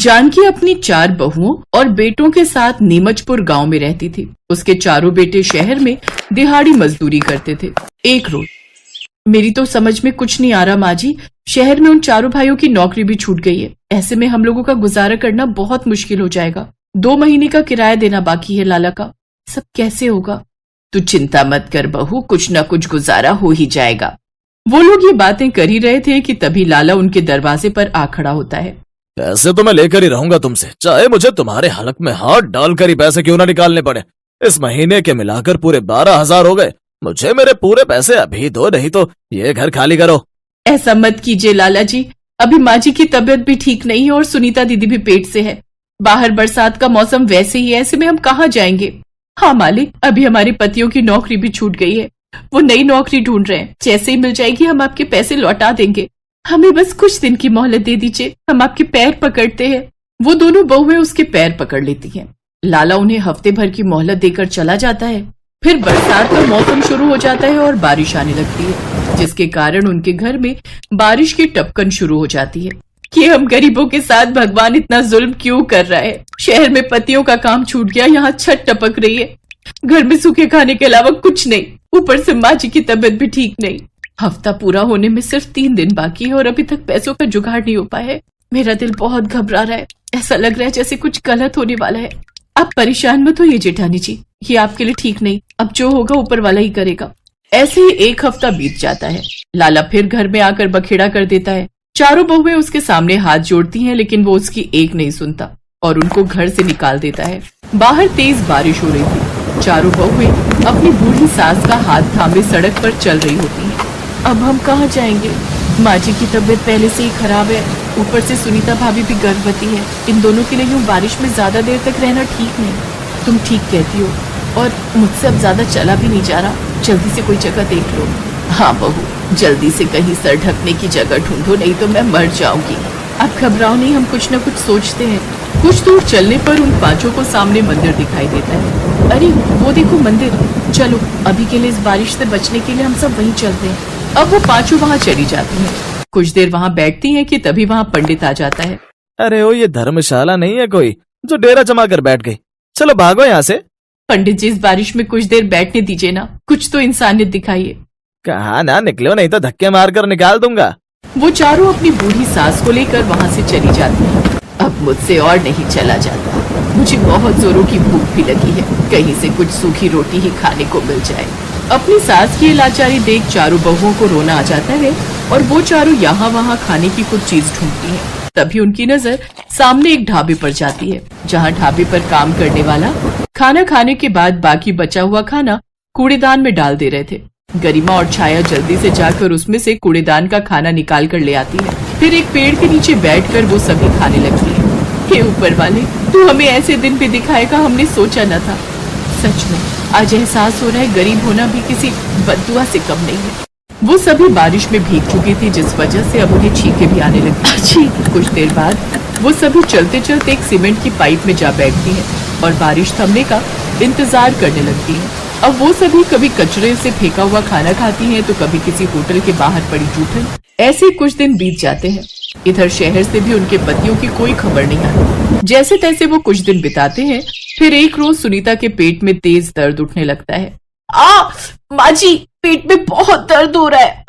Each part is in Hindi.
जानकी अपनी 4 बहुओं और बेटों के साथ नीमचपुर गांव में रहती थी। उसके चारों बेटे शहर में दिहाड़ी मजदूरी करते थे। एक रोज, मेरी तो समझ में कुछ नहीं आ रहा माँ जी, शहर में उन चारों भाइयों की नौकरी भी छूट गई है। ऐसे में हम लोगों का गुजारा करना बहुत मुश्किल हो जाएगा। 2 महीने का किराया देना बाकी है लाला का, सब कैसे होगा? तू चिंता मत कर बहू, कुछ न कुछ गुजारा हो ही जाएगा। वो लोग ये बातें कर ही रहे थे कि तभी लाला उनके दरवाजे पर आ खड़ा होता है। पैसे तो मैं लेकर ही रहूंगा तुमसे, चाहे मुझे तुम्हारे हलक में हाथ डालकर ही पैसे क्यों ना निकालने पड़े। इस महीने के मिलाकर पूरे 12,000 हो गए। मुझे मेरे पूरे पैसे अभी दो, नहीं तो ये घर खाली करो। ऐसा मत कीजिए लाला जी, अभी माँ जी की तबीयत भी ठीक नहीं है और सुनीता दीदी भी पेट से है। बाहर बरसात का मौसम वैसे ही है, ऐसे में हम कहाँ जाएंगे? हाँ मालिक, अभी हमारे पतियों की नौकरी भी छूट गई है, वो नई नौकरी ढूंढ रहे हैं। जैसे ही मिल जाएगी हम आपके पैसे लौटा देंगे। हमें बस कुछ दिन की मोहलत दे दीजिए, हम आपके पैर पकड़ते हैं। वो दोनों बहुएं उसके पैर पकड़ लेती हैं। लाला उन्हें हफ्ते भर की मोहलत देकर चला जाता है। फिर बरसात का मौसम शुरू हो जाता है और बारिश आने लगती है, जिसके कारण उनके घर में बारिश की टपकन शुरू हो जाती है कि हम गरीबों के साथ भगवान इतना जुल्म क्यों कर रहा है। शहर में पतियों का काम छूट गया, यहाँ छत टपक रही है, घर में सूखे खाने के अलावा कुछ नहीं, ऊपर से माँ जी की तबीयत भी ठीक नहीं। हफ्ता पूरा होने में सिर्फ 3 दिन बाकी है और अभी तक पैसों का जुगाड़ नहीं हो पाया है। मेरा दिल बहुत घबरा रहा है, ऐसा लग रहा है जैसे कुछ गलत होने वाला है। आप परेशान मत होइए जेठानी जी, ये आपके लिए ठीक नहीं, अब जो होगा ऊपर वाला ही करेगा। ऐसे ही 1 हफ्ता बीत जाता है। लाला फिर घर में आकर बखेड़ा कर देता है। चारों बहुएं उसके सामने हाथ जोड़ती हैं, लेकिन वो उसकी एक नहीं सुनता और उनको घर से निकाल देता है। बाहर तेज बारिश हो रही थी। चारों बहुएं अपनी बूढ़ी सास का हाथ थामे सड़क पर चल रही होती हैं। अब हम कहाँ जाएंगे? माँ जी की तबीयत पहले से ही खराब है, ऊपर से सुनीता भाभी भी गर्भवती है। इन दोनों के लिए यूँ बारिश में ज्यादा देर तक रहना ठीक नहीं। तुम ठीक कहती हो, और मुझसे अब ज्यादा चला भी नहीं जा रहा। जल्दी से कोई जगह देख लो। हाँ बहू, जल्दी से कहीं सर ढकने की जगह ढूंढो, नहीं तो मैं मर जाऊंगी। अब घबराओ नहीं, हम कुछ न कुछ सोचते हैं। कुछ दूर चलने पर उन 5 को सामने मंदिर दिखाई देता है। अरे वो देखो मंदिर, चलो अभी के लिए इस बारिश से बचने के लिए हम सब वहीं चलते हैं। अब वो 5 वहाँ चली जाती हैं। कुछ देर वहाँ बैठती हैं कि तभी वहाँ पंडित आ जाता है। अरे ओ, ये धर्मशाला नहीं है कोई जो डेरा जमा कर बैठ गई, चलो भागो यहाँ से। पंडित जी, इस बारिश में कुछ देर बैठने दीजिए ना, कुछ तो इंसानियत दिखाइए। कहाँ ना निकलो, नहीं तो धक्के मारकर निकाल दूंगा। वो चारों अपनी बूढ़ी सास को लेकर वहाँ से चली जाती हैं। अब मुझसे और नहीं चला जाता, मुझे बहुत जोरों की भूख भी लगी है, कहीं से कुछ सूखी रोटी ही खाने को मिल जाए। अपनी सास की लाचारी देख चारों बहुओं को रोना आ जाता है और वो चारों यहाँ वहाँ खाने की कुछ चीज ढूंढती हैं। तभी उनकी नजर सामने एक ढाबे पर जाती है, जहाँ ढाबे पर काम करने वाला खाना खाने के बाद बाकी बचा हुआ खाना कूड़ेदान में डाल दे रहे थे। गरिमा और छाया जल्दी से जाकर उसमें से कूड़ेदान का खाना निकाल कर ले आती है। फिर एक पेड़ के नीचे बैठकर वो सभी खाने लगती है। हे ऊपर वाले, तू हमें ऐसे दिन भी दिखाएगा, हमने सोचा न था। सच में आज एहसास हो रहा है गरीब होना भी किसी बद्दुआ से कम नहीं है। वो सभी बारिश में भीग चुकी थी, जिस वजह से अब उन्हें छींकें भी आने लगी। कुछ देर बाद वो सभी चलते चलते एक सीमेंट की पाइप में जा बैठती हैं और बारिश थमने का इंतजार करने लगती हैं। अब वो सभी कभी कचरे से फेंका हुआ खाना खाती हैं, तो कभी किसी होटल के बाहर पड़ी जूठन। ऐसे कुछ दिन बीत जाते हैं। इधर शहर से भी उनके पतियों की कोई खबर नहीं आती। जैसे तैसे वो कुछ दिन बिताते हैं। फिर एक रोज सुनीता के पेट में तेज दर्द उठने लगता है। माँ जी, पेट में बहुत दर्द हो रहा है।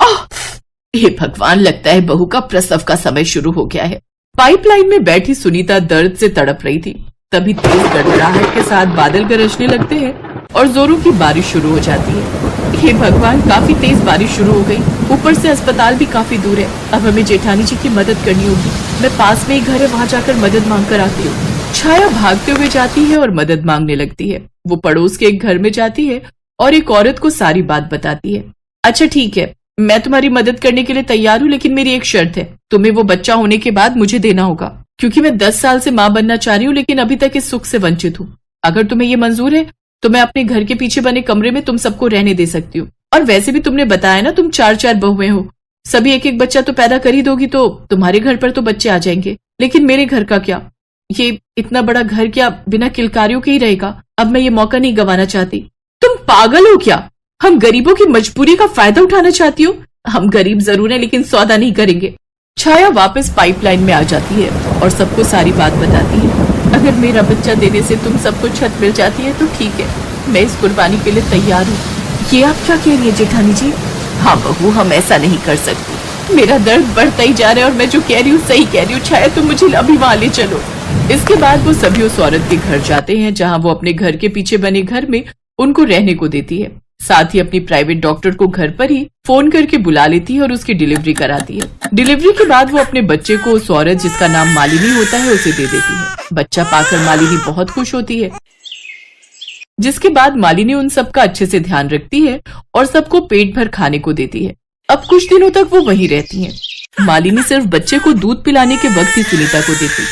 हे भगवान, लगता है बहू का प्रसव का समय शुरू हो गया है। पाइपलाइन में बैठी सुनीता दर्द से तड़प रही थी। तभी तेज गड़गड़ाहट के साथ बादल गरजने लगते हैं और जोरों की बारिश शुरू हो जाती है। हे भगवान, काफी तेज बारिश शुरू हो गई, ऊपर से अस्पताल भी काफी दूर है। अब हमें जेठानी जी की मदद करनी होगी। मैं पास में ही घर है, वहाँ जाकर मदद मांग कर आती हूँ। छाया भागते हुए जाती है और मदद मांगने लगती है। वो पड़ोस के एक घर में जाती है और एक औरत को सारी बात बताती है। अच्छा ठीक है, मैं तुम्हारी मदद करने के लिए तैयार हूँ, लेकिन मेरी एक शर्त है, तुम्हें वो बच्चा होने के बाद मुझे देना होगा, क्योंकि मैं 10 साल से माँ बनना चाह रही हूँ, लेकिन अभी तक इस सुख से वंचित हूँ। अगर तुम्हें ये मंजूर है तो मैं अपने घर के पीछे बने कमरे में तुम सबको रहने दे सकती हूँ। और वैसे भी तुमने बताया ना तुम 4-4 बहुएं हो, सभी एक एक बच्चा तो पैदा कर ही दोगी, तो तुम्हारे घर पर तो बच्चे आ जाएंगे, लेकिन मेरे घर का क्या? ये इतना बड़ा घर क्या बिना किलकारियों के ही रहेगा? अब मैं ये मौका नहीं गंवाना चाहती। तुम पागल हो क्या? हम गरीबों की मजबूरी का फायदा उठाना चाहती हो? हम गरीब जरूर हैं, लेकिन सौदा नहीं करेंगे। छाया वापस पाइपलाइन में आ जाती है और सबको सारी बात बताती है। अगर मेरा बच्चा देने से तुम सबको छत मिल जाती है तो ठीक है, मैं इस कुर्बानी के लिए तैयार हूँ। ये आप क्या कह रही है जेठानी जी? हाँ बहू, हम ऐसा नहीं कर सकते। मेरा दर्द बढ़ता ही जा रहा है और मैं जो कह रही हूँ सही कह रही हूँ। छाया तुम मुझे अभी वहां ले चलो। इसके बाद वो सभी उस औरत के घर जाते हैं जहाँ वो अपने घर के पीछे बने घर में उनको रहने को देती है। साथ ही अपनी प्राइवेट डॉक्टर को घर पर ही फोन करके बुला लेती है और उसकी डिलीवरी कराती है। डिलीवरी के बाद वो अपने बच्चे को उस औरत जिसका नाम मालिनी होता है उसे दे देती है। बच्चा पाकर मालिनी बहुत खुश होती है, जिसके बाद मालिनी उन सबका अच्छे से ध्यान रखती है और सबको पेट भर खाने को देती है। अब कुछ दिनों तक वो वहीं रहती हैं। मालिनी सिर्फ बच्चे को दूध पिलाने के वक्त ही सुनीता को देती।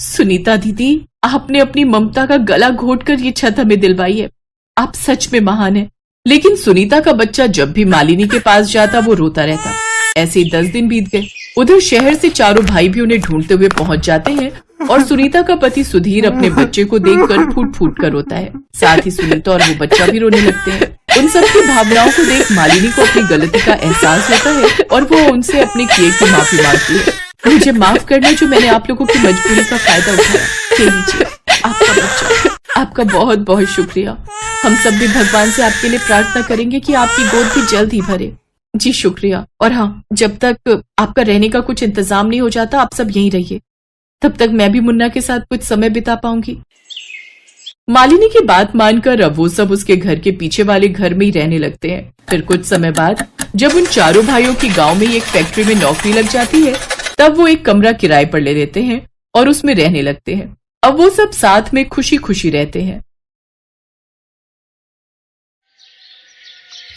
सुनीता दीदी, आपने अपनी ममता का गला घोटकर ये छत हमें दिलवाई है। आप सच में महान हैं। लेकिन सुनीता का बच्चा जब भी मालिनी के पास जाता वो रोता रहता। ऐसे ही 10 दिन बीत गए। उधर शहर से चारों भाई भी उन्हें ढूंढते हुए पहुंच जाते हैं और सुनीता का पति सुधीर अपने बच्चे को देखकर फूट फूट कर रोता है। साथ ही सुनीता और वो बच्चा भी रोने लगते हैं। उन सबकी भावनाओं को देख मालिनी को अपनी गलती का एहसास होता है और वो उनसे अपने किए की माफी मांगती है। मुझे माफ करना जो मैंने आप लोगों की मजबूरी का फायदा उठाया। ये लीजिए आपका बच्चा। आपका बहुत बहुत शुक्रिया। हम सब भी भगवान से आपके लिए प्रार्थना करेंगे कि आपकी गोद भी जल्द ही भरे। जी शुक्रिया। और हाँ, जब तक आपका रहने का कुछ इंतजाम नहीं हो जाता आप सब यहीं रहिए। तब तक मैं भी मुन्ना के साथ कुछ समय बिता पाऊंगी। मालिनी की बात मानकर अब वो सब उसके घर के पीछे वाले घर में ही रहने लगते हैं। फिर कुछ समय बाद जब उन चारों भाइयों की गांव में एक फैक्ट्री में नौकरी लग जाती है, तब वो एक कमरा किराए पर ले लेते हैं और उसमें रहने लगते हैं। अब वो सब साथ में खुशी खुशी रहते हैं।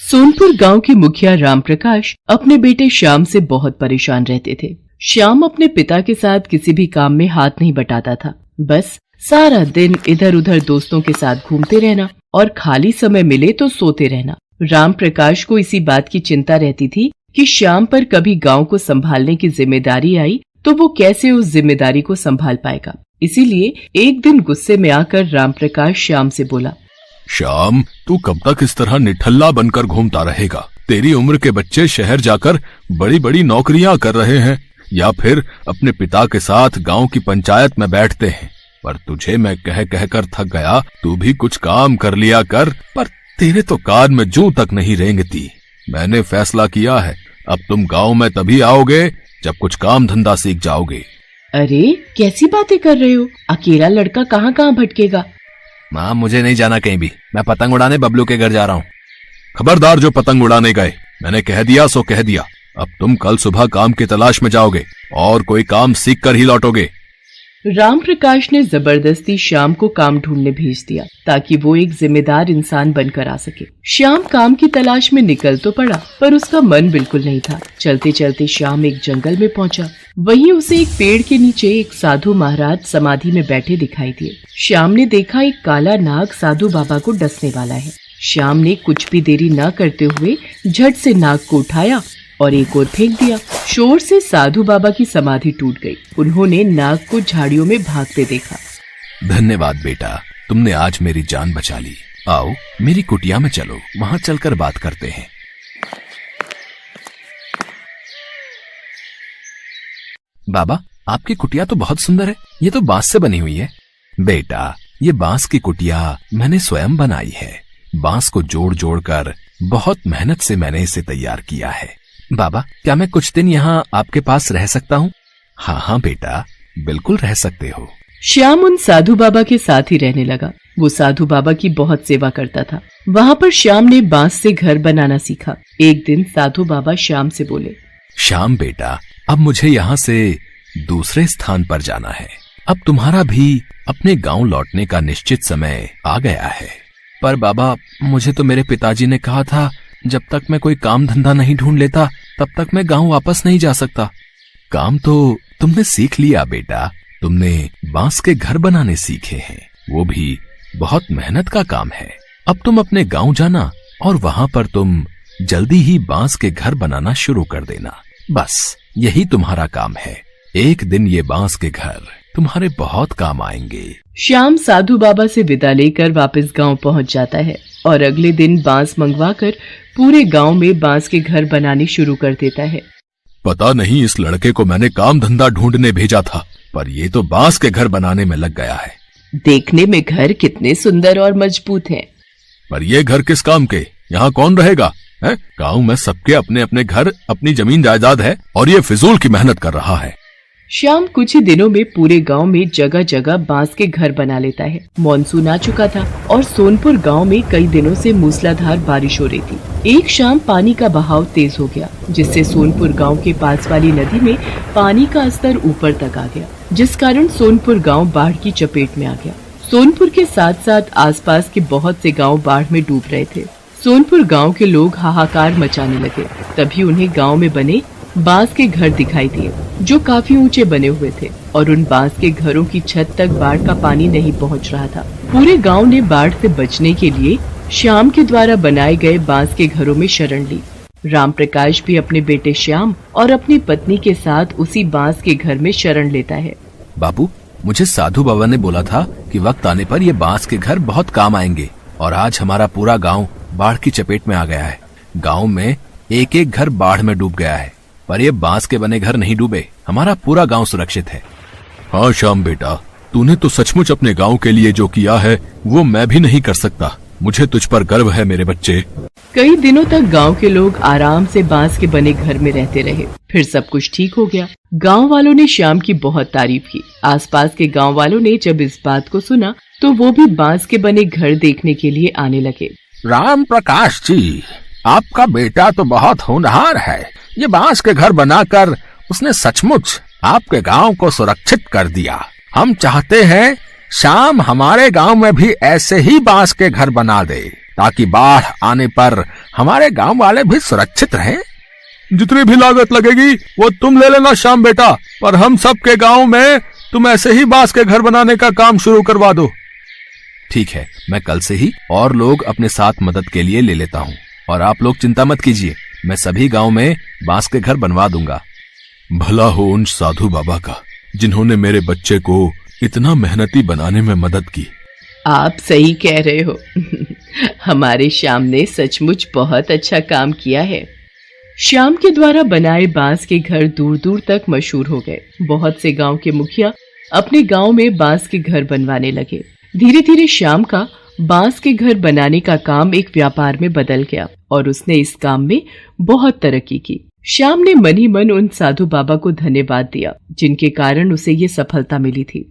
सोनपुर गांव के मुखिया रामप्रकाश अपने बेटे श्याम से बहुत परेशान रहते थे। श्याम अपने पिता के साथ किसी भी काम में हाथ नहीं बटाता था। बस सारा दिन इधर उधर दोस्तों के साथ घूमते रहना और खाली समय मिले तो सोते रहना। रामप्रकाश को इसी बात की चिंता रहती थी कि श्याम पर कभी गांव को संभालने की जिम्मेदारी आई तो वो कैसे उस जिम्मेदारी को संभाल पाएगा। इसीलिए एक दिन गुस्से में आकर रामप्रकाश श्याम से बोला, श्याम, तू कब तक इस तरह निठल्ला बनकर घूमता रहेगा? तेरी उम्र के बच्चे शहर जाकर बड़ी बड़ी नौकरियां कर रहे हैं या फिर अपने पिता के साथ गांव की पंचायत में बैठते हैं। पर तुझे मैं कह कहकर थक गया, तू भी कुछ काम कर लिया कर। पर तेरे तो कान में जूं तक नहीं रेंगती। मैंने फैसला किया है, अब तुम गांव में तभी आओगे जब कुछ काम धंधा सीख जाओगे। अरे कैसी बातें कर रहे हो? अकेला लड़का कहाँ कहाँ भटकेगा? माँ, मुझे नहीं जाना कहीं भी। मैं पतंग उड़ाने बबलू के घर जा रहा हूँ। खबरदार जो पतंग उड़ाने गए। मैंने कह दिया सो कह दिया। अब तुम कल सुबह काम की तलाश में जाओगे और कोई काम सीख कर ही लौटोगे। रामप्रकाश ने जबरदस्ती श्याम को काम ढूंढने भेज दिया ताकि वो एक जिम्मेदार इंसान बनकर आ सके। श्याम काम की तलाश में निकल तो पड़ा पर उसका मन बिल्कुल नहीं था। चलते चलते श्याम एक जंगल में पहुंचा। वहीं उसे एक पेड़ के नीचे एक साधु महाराज समाधि में बैठे दिखाई दिए। श्याम ने देखा एक काला नाग साधु बाबा को डसने वाला है। श्याम ने कुछ भी देरी न करते हुए झट से नाग को उठाया और एक और फेंक दिया। शोर से साधु बाबा की समाधि टूट गई। उन्होंने नाग को झाड़ियों में भागते देखा। धन्यवाद बेटा, तुमने आज मेरी जान बचा ली। आओ मेरी कुटिया में चलो, वहाँ चलकर बात करते हैं। बाबा, आपकी कुटिया तो बहुत सुंदर है। ये तो बांस से बनी हुई है। बेटा, ये बांस की कुटिया मैंने स्वयं बनाई है। बांस को जोड़ जोड़ कर बहुत मेहनत से मैंने इसे तैयार किया है। बाबा, क्या मैं कुछ दिन यहाँ आपके पास रह सकता हूँ? हाँ हाँ बेटा, बिल्कुल रह सकते हो। श्याम उन साधु बाबा के साथ ही रहने लगा। वो साधु बाबा की बहुत सेवा करता था। वहाँ पर श्याम ने बांस से घर बनाना सीखा। एक दिन साधु बाबा श्याम से बोले, श्याम बेटा, अब मुझे यहाँ से दूसरे स्थान पर जाना है। अब तुम्हारा भी अपने गांव लौटने का निश्चित समय आ गया है। पर बाबा, मुझे तो मेरे पिताजी ने कहा था जब तक मैं कोई काम धंधा नहीं ढूंढ लेता तब तक मैं गांव वापस नहीं जा सकता। काम तो तुमने सीख लिया बेटा। तुमने बांस के घर बनाने सीखे हैं, वो भी बहुत मेहनत का काम है। अब तुम अपने गांव जाना और वहां पर तुम जल्दी ही बांस के घर बनाना शुरू कर देना। बस यही तुम्हारा काम है। एक दिन ये बांस के घर तुम्हारे बहुत काम आएंगे। श्याम साधु बाबा से विदा लेकर वापस गांव पहुंच जाता है और अगले दिन बांस मंगवाकर पूरे गांव में बांस के घर बनाने शुरू कर देता है। पता नहीं इस लड़के को मैंने काम धंधा ढूंढने भेजा था, पर ये तो बांस के घर बनाने में लग गया है। देखने में घर कितने सुंदर और मजबूत हैं। पर ये घर किस काम के? यहाँ कौन रहेगा? है? गांव में सबके अपने अपने घर, अपनी जमीन जायदाद है, और ये फिजूल की मेहनत कर रहा है। श्याम कुछ ही दिनों में पूरे गांव में जगह जगह बांस के घर बना लेता है। मॉनसून आ चुका था और सोनपुर गांव में कई दिनों से मूसलाधार बारिश हो रही थी। एक शाम पानी का बहाव तेज हो गया, जिससे सोनपुर गांव के पास वाली नदी में पानी का स्तर ऊपर तक आ गया, जिस कारण सोनपुर गांव बाढ़ की चपेट में आ गया। सोनपुर के साथ साथ आसपास के बहुत से गाँव बाढ़ में डूब रहे थे। सोनपुर गाँव के लोग हाहाकार मचाने लगे। तभी उन्हें गाँव में बने बांस के घर दिखाई दिए, जो काफी ऊंचे बने हुए थे, और उन बांस के घरों की छत तक बाढ़ का पानी नहीं पहुंच रहा था। पूरे गांव ने बाढ़ से बचने के लिए श्याम के द्वारा बनाए गए बांस के घरों में शरण ली। राम प्रकाश भी अपने बेटे श्याम और अपनी पत्नी के साथ उसी बांस के घर में शरण लेता है। बाबू, मुझे साधु बाबा ने बोला था कि वक्त आने पर ये बांस के घर बहुत काम आएंगे, और आज हमारा पूरा गाँव बाढ़ की चपेट में आ गया है। गाँव में एक एक घर बाढ़ में डूब गया है, पर ये बांस के बने घर नहीं डूबे। हमारा पूरा गांव सुरक्षित है। हाँ श्याम बेटा, तूने तो सचमुच अपने गांव के लिए जो किया है वो मैं भी नहीं कर सकता। मुझे तुझ पर गर्व है मेरे बच्चे। कई दिनों तक गांव के लोग आराम से बांस के बने घर में रहते रहे। फिर सब कुछ ठीक हो गया। गांव वालों ने श्याम की बहुत तारीफ की। आसपास के गांव वालों ने जब इस बात को सुना तो वो भी बांस के बने घर देखने के लिए आने लगे। राम प्रकाश जी, आपका बेटा तो बहुत होनहार है। ये बांस के घर बनाकर उसने सचमुच आपके गांव को सुरक्षित कर दिया। हम चाहते हैं श्याम हमारे गांव में भी ऐसे ही बांस के घर बना दे, ताकि बाढ़ आने पर हमारे गांव वाले भी सुरक्षित रहें। जितनी भी लागत लगेगी वो तुम ले लेना श्याम बेटा, पर हम सब के गाँव में तुम ऐसे ही बांस के घर बनाने का काम शुरू करवा दो। ठीक है, मैं कल से ही और लोग अपने साथ मदद के लिए ले लेता हूँ, और आप लोग चिंता मत कीजिए, मैं सभी गांव में बांस के घर बनवा दूंगा। भला हो उन साधु बाबा का, जिन्होंने मेरे बच्चे को इतना मेहनती बनाने में मदद की। आप सही कह रहे हो। हमारे श्याम ने सचमुच बहुत अच्छा काम किया है। श्याम के द्वारा बनाए बांस के घर दूर दूर तक मशहूर हो गए। बहुत से गांव के मुखिया अपने गांव में बांस के घर बनवाने लगे। धीरे धीरे श्याम का बांस के घर बनाने का काम एक व्यापार में बदल गया, और उसने इस काम में बहुत तरक्की की। श्याम ने मन ही मन उन साधु बाबा को धन्यवाद दिया, जिनके कारण उसे ये सफलता मिली थी।